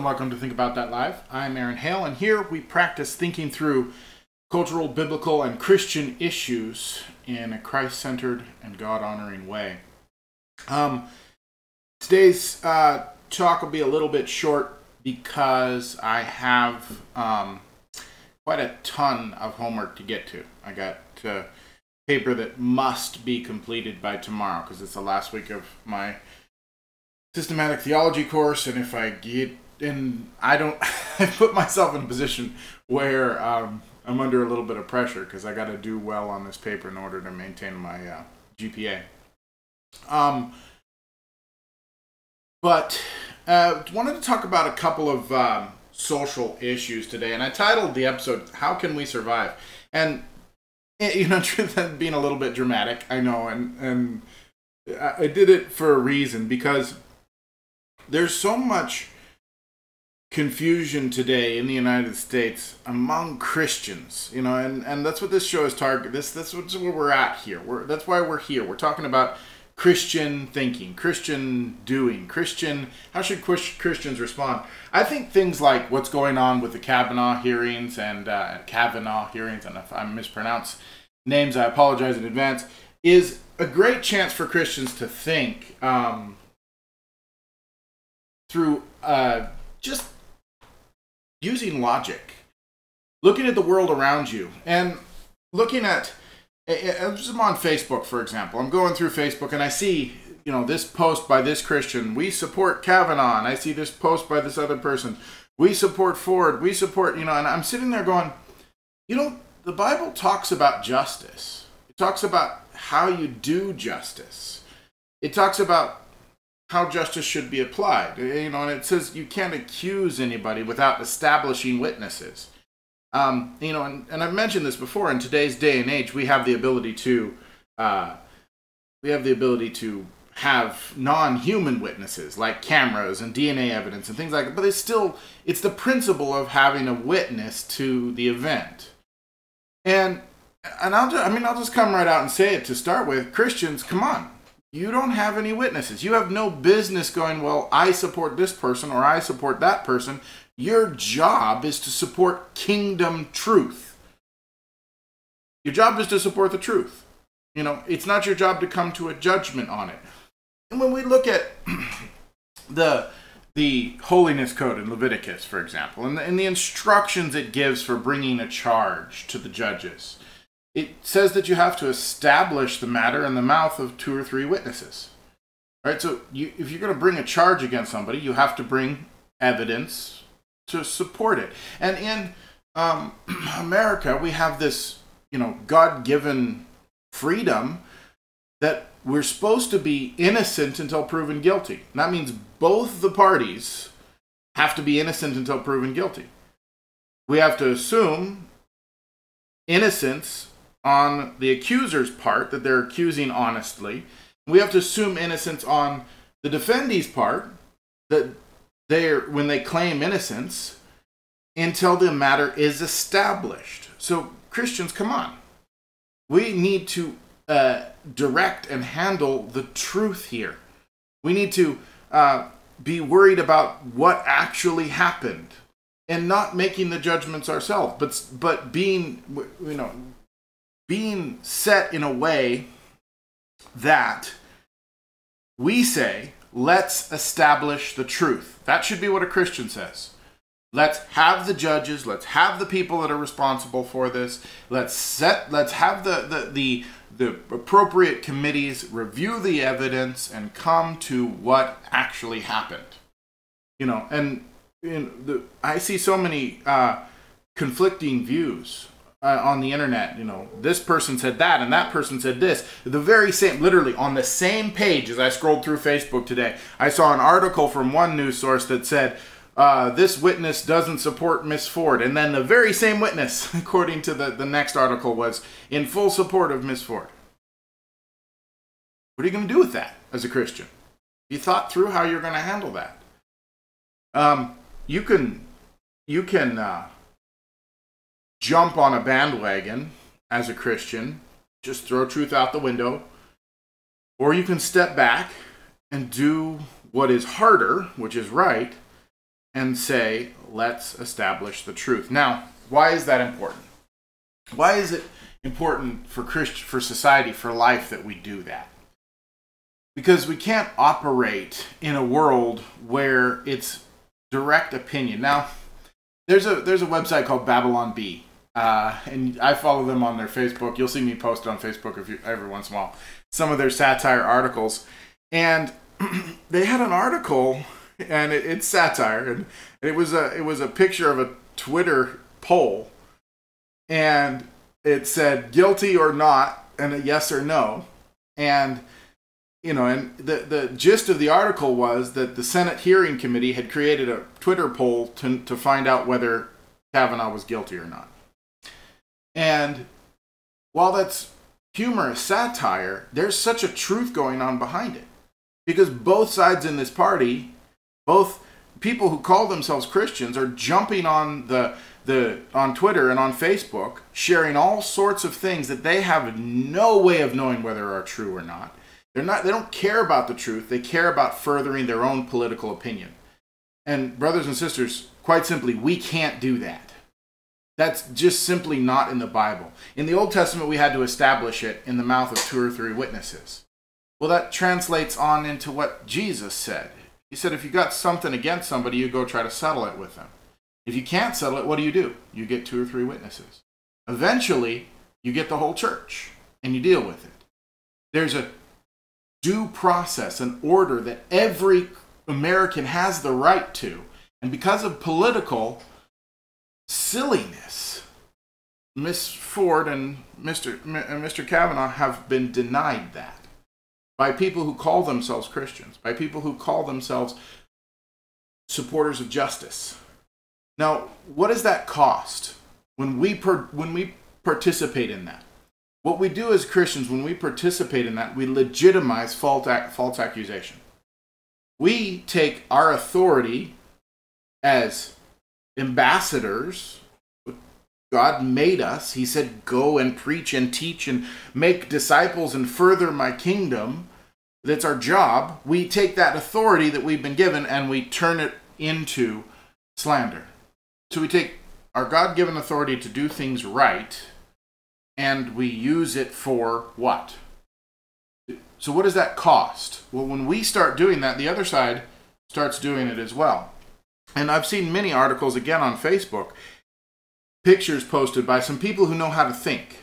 and welcome to Think About That Live. I'm Aaron Hale, and here we practice thinking through cultural, biblical, and Christian issues in a Christ-centered and God-honoring way. Today's talk will be a little bit short because I have quite a ton of homework to get to. I got paper that must be completed by tomorrow because it's the last week of my systematic theology course, and if I get in, I put myself in a position where I'm under a little bit of pressure because I got to do well on this paper in order to maintain my GPA. But wanted to talk about a couple of social issues today, and I titled the episode "How Can We Survive?" And you know, truth is being a little bit dramatic, I know, and I did it for a reason because there's so much confusion today in the United States among Christians, you know, and that's what this show is targeted. That's where we're at here. That's why we're here. We're talking about Christian thinking, Christian doing, how should Christians respond? I think things like what's going on with the Kavanaugh hearings, and if I mispronounce names, I apologize in advance, is a great chance for Christians to think through just using logic, looking at the world around you, and looking at, I'm on Facebook, for example. I'm going through Facebook and I see, you know, this post by this Christian, we support Kavanaugh, and I see this post by this other person, we support Ford, we support, you know, and I'm sitting there going, you know, the Bible talks about justice. It talks about how you do justice. It talks about how justice should be applied, you know, and it says you can't accuse anybody without establishing witnesses. You know, and I've mentioned this before. In today's day and age, we have the ability to have non-human witnesses like cameras and DNA evidence and things like that. But it's the principle of having a witness to the event. And I'll just come right out and say it to start with. Christians, come on. You don't have any witnesses. You have no business going, well, I support this person or I support that person. Your job is to support kingdom truth. Your job is to support the truth. You know, it's not your job to come to a judgment on it. And when we look at the holiness code in Leviticus, for example, and the instructions it gives for bringing a charge to the judges, it says that you have to establish the matter in the mouth of 2 or 3 witnesses. All right, so if you're going to bring a charge against somebody, you have to bring evidence to support it. And in America, we have this, you know, God-given freedom that we're supposed to be innocent until proven guilty. And that means both the parties have to be innocent until proven guilty. We have to assume innocence on the accuser's part, that they're accusing honestly. We have to assume innocence on the defendee's part, that when they claim innocence, until the matter is established. So Christians, come on. We need to direct and handle the truth here. We need to be worried about what actually happened and not making the judgments ourselves, but being, you know, being set in a way that we say, let's establish the truth. That should be what a Christian says. Let's have the judges, let's have the people that are responsible for this, let's have the appropriate committees review the evidence and come to what actually happened. You know, and I see so many conflicting views on the internet. You know, this person said that and that person said this. The very same, literally on the same page as I scrolled through Facebook today, I saw an article from one news source that said, this witness doesn't support Miss Ford. And then the very same witness, according to the next article, was in full support of Miss Ford. What are you going to do with that as a Christian? You thought through how you're going to handle that. You can jump on a bandwagon as a Christian, just throw truth out the window, or you can step back and do what is harder, which is right, and say, let's establish the truth. Now, why is that important? Why is it important for society, for life, that we do that? Because we can't operate in a world where it's direct opinion. Now, there's a website called Babylon Bee, and I follow them on their Facebook. You'll see me post on Facebook every once in a while some of their satire articles, and they had an article, and it's satire, and it was a picture of a Twitter poll, and it said guilty or not, and a yes or no, and and the gist of the article was that the Senate Hearing Committee had created a Twitter poll to find out whether Kavanaugh was guilty or not. And while that's humorous satire, there's such a truth going on behind it. Because both sides in this party, both people who call themselves Christians, are jumping on on Twitter and on Facebook, sharing all sorts of things that they have no way of knowing whether are true or not. They don't care about the truth. They care about furthering their own political opinion. And brothers and sisters, quite simply, we can't do that. That's just simply not in the Bible. In the Old Testament, we had to establish it in the mouth of 2 or 3 witnesses. Well, that translates on into what Jesus said. He said, if you got something against somebody, you go try to settle it with them. If you can't settle it, what do? You get 2 or 3 witnesses. Eventually, you get the whole church, and you deal with it. There's a due process, an order that every American has the right to. And because of political silliness, Miss Ford and Mr. Kavanaugh have been denied that by people who call themselves Christians, by people who call themselves supporters of justice. Now, what does that cost when we participate in that? What we do as Christians, when we participate in that, we legitimize false accusation. We take our authority as ambassadors. God made us. He said, go and preach and teach and make disciples and further my kingdom. That's our job. We take that authority that we've been given and we turn it into slander. So we take our God-given authority to do things right, and we use it for what? So what does that cost? Well, when we start doing that, the other side starts doing it as well. And I've seen many articles, again on Facebook, pictures posted by some people who know how to think.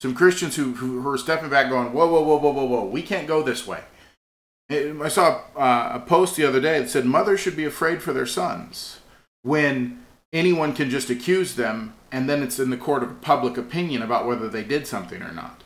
Some Christians who are stepping back going, whoa, whoa, whoa, whoa, whoa, whoa, we can't go this way. I saw a post the other day that said mothers should be afraid for their sons when anyone can just accuse them, and then it's in the court of public opinion about whether they did something or not.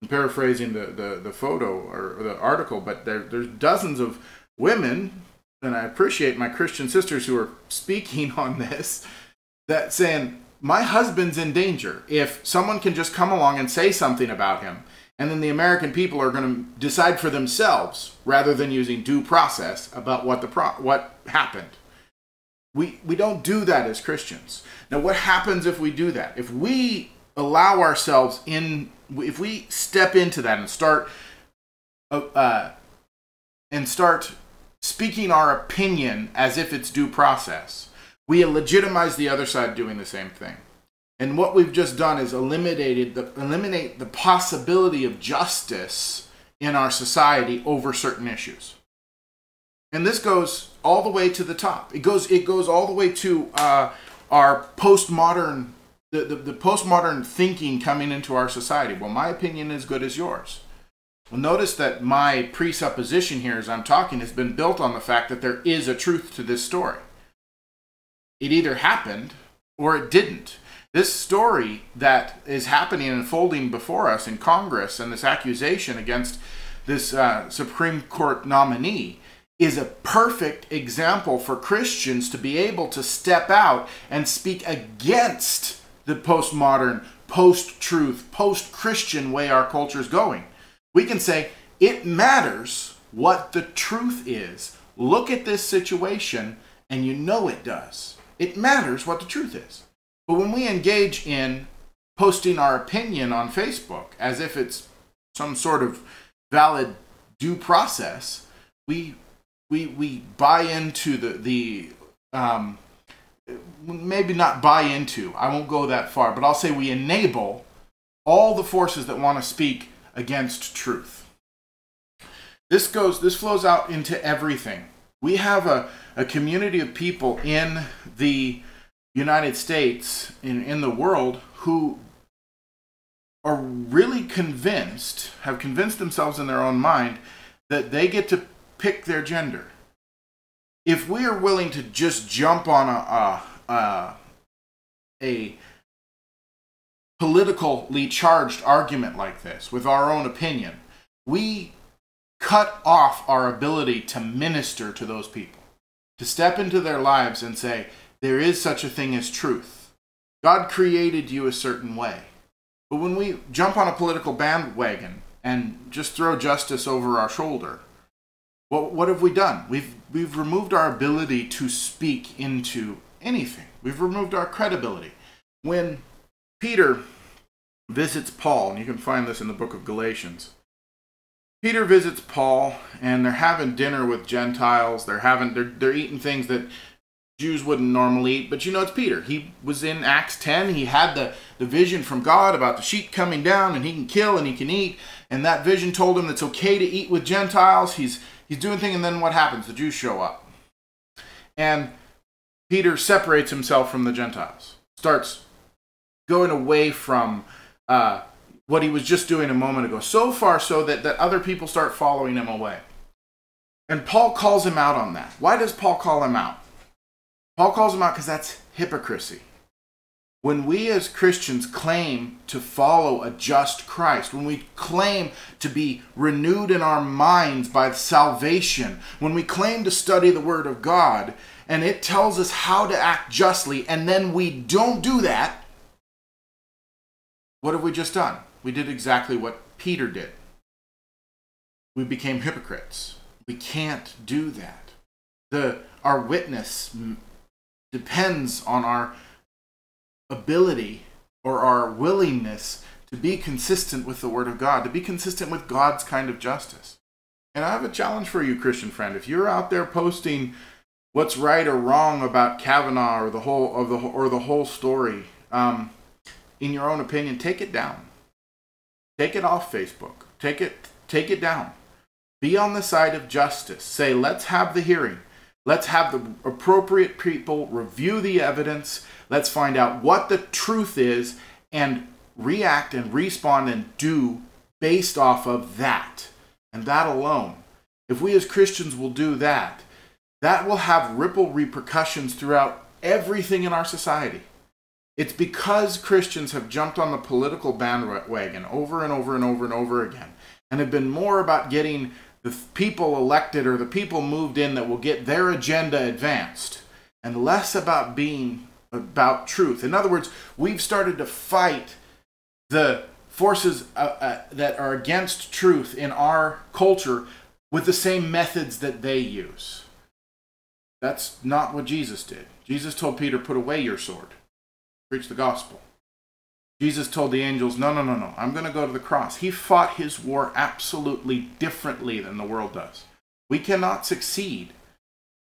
I'm paraphrasing the photo or the article, but there's dozens of women, and I appreciate my Christian sisters who are speaking on this, that saying, my husband's in danger. If someone can just come along and say something about him, and then the American people are going to decide for themselves, rather than using due process about what happened. We don't do that as Christians. Now, what happens if we do that? If we allow ourselves in, if we step into that and start speaking our opinion as if it's due process, we legitimize the other side doing the same thing. And what we've just done is eliminate the possibility of justice in our society over certain issues. And this goes all the way to the top. It goes all the way to our postmodern, the postmodern thinking coming into our society. Well, my opinion is good as yours. Well, notice that my presupposition here as I'm talking has been built on the fact that there is a truth to this story. It either happened or it didn't. This story that is happening and unfolding before us in Congress, and this accusation against this Supreme Court nominee, is a perfect example for Christians to be able to step out and speak against the postmodern, post-truth, post-Christian way our culture is going. We can say, it matters what the truth is. Look at this situation, and you know it does. It matters what the truth is. But when we engage in posting our opinion on Facebook as if it's some sort of valid due process, we buy into the maybe not buy into, I won't go that far, but I'll say we enable all the forces that want to speak against truth. This flows out into everything. We have a community of people in the United States, in the world, who are really have convinced themselves in their own mind that they get to pick their gender. If we are willing to just jump on a politically charged argument like this with our own opinion, we cut off our ability to minister to those people, to step into their lives and say, there is such a thing as truth. God created you a certain way. But when we jump on a political bandwagon and just throw justice over our shoulder, what have we done? We've removed our ability to speak into anything. We've removed our credibility. When Peter visits Paul, and you can find this in the book of Galatians, Peter visits Paul, and they're having dinner with Gentiles. They're eating things that Jews wouldn't normally eat, but it's Peter. He was in Acts 10. He had the vision from God about the sheep coming down, and he can kill and he can eat. And that vision told him it's okay to eat with Gentiles. He's doing things, and then what happens? The Jews show up. And Peter separates himself from the Gentiles, starts going away from what he was just doing a moment ago, so far so that other people start following him away. And Paul calls him out on that. Why does Paul call him out? Paul calls him out because that's hypocrisy. When we as Christians claim to follow a just Christ, when we claim to be renewed in our minds by salvation, when we claim to study the Word of God, and it tells us how to act justly, and then we don't do that, what have we just done? We did exactly what Peter did. We became hypocrites. We can't do that. Our witness depends on our ability or our willingness to be consistent with the Word of God, to be consistent with God's kind of justice. And I have a challenge for you, Christian friend. If you're out there posting what's right or wrong about Kavanaugh or the whole story, in your own opinion, take it down. Take it off Facebook. Take it down. Be on the side of justice. Say, let's have the hearing. Let's have the appropriate people review the evidence. Let's find out what the truth is and react and respond and do based off of that. And that alone. If we as Christians will do that, that will have ripple repercussions throughout everything in our society. It's because Christians have jumped on the political bandwagon over and over and over and over again, and have been more about getting the people elected or the people moved in that will get their agenda advanced, and less about being about truth. In other words, we've started to fight the forces that are against truth in our culture with the same methods that they use. That's not what Jesus did. Jesus told Peter, put away your sword. Preach the gospel. Jesus told the angels, no, I'm going to go to the cross. He fought his war absolutely differently than the world does. We cannot succeed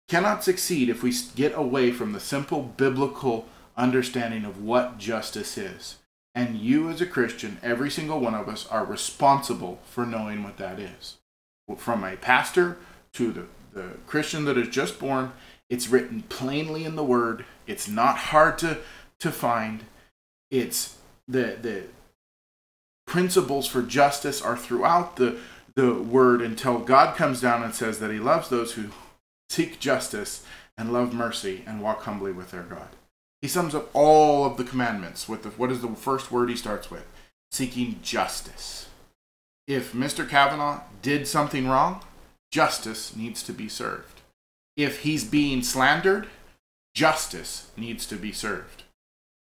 if we get away from the simple biblical understanding of what justice is. And you as a Christian, every single one of us are responsible for knowing what that is. From a pastor to the Christian that is just born, it's written plainly in the Word. It's not hard to find. It's the principles for justice are throughout the Word until God comes down and says that he loves those who seek justice and love mercy and walk humbly with their God. He sums up all of the commandments with what is the first word he starts with? Seeking justice. If Mr. Kavanaugh did something wrong, justice needs to be served. If he's being slandered, justice needs to be served.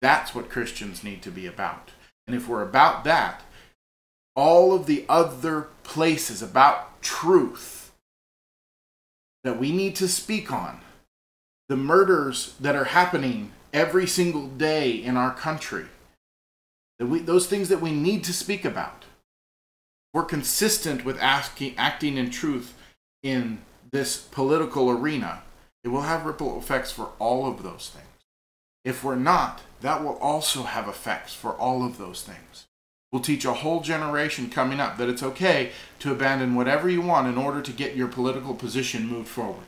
That's what Christians need to be about. And if we're about that, all of the other places about truth that we need to speak on, the murders that are happening every single day in our country, those things that we need to speak about, we're consistent with acting in truth in this political arena, It will have ripple effects for all of those things. If we're not, that will also have effects for all of those things. We'll teach a whole generation coming up that it's okay to abandon whatever you want in order to get your political position moved forward.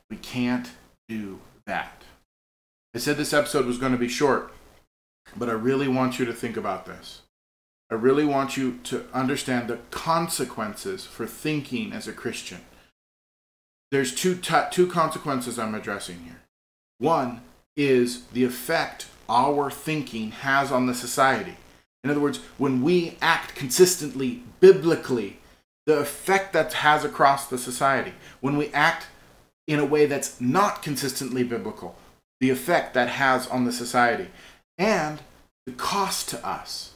We can't do that. I said this episode was going to be short, but I really want you to think about this. I really want you to understand the consequences for thinking as a Christian. There's two consequences I'm addressing here. One is the effect our thinking has on the society. In other words, when we act consistently biblically, the effect that has across the society. When we act in a way that's not consistently biblical, the effect that has on the society. And the cost to us.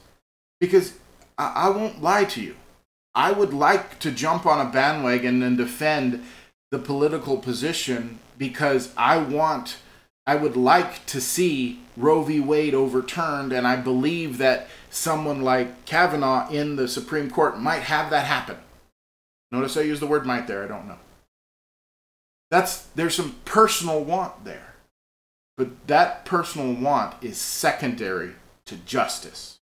Because I won't lie to you. I would like to jump on a bandwagon and defend the political position because I would like to see Roe v. Wade overturned, and I believe that someone like Kavanaugh in the Supreme Court might have that happen. Notice I use the word might there, I don't know. There's some personal want there. But that personal want is secondary to justice.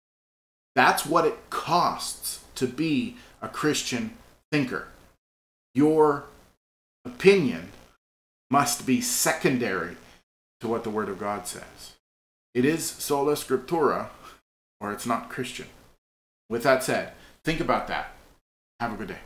That's what it costs to be a Christian thinker. Your opinion must be secondary to what the Word of God says. It is sola scriptura, or it's not Christian. With that said, think about that. Have a good day.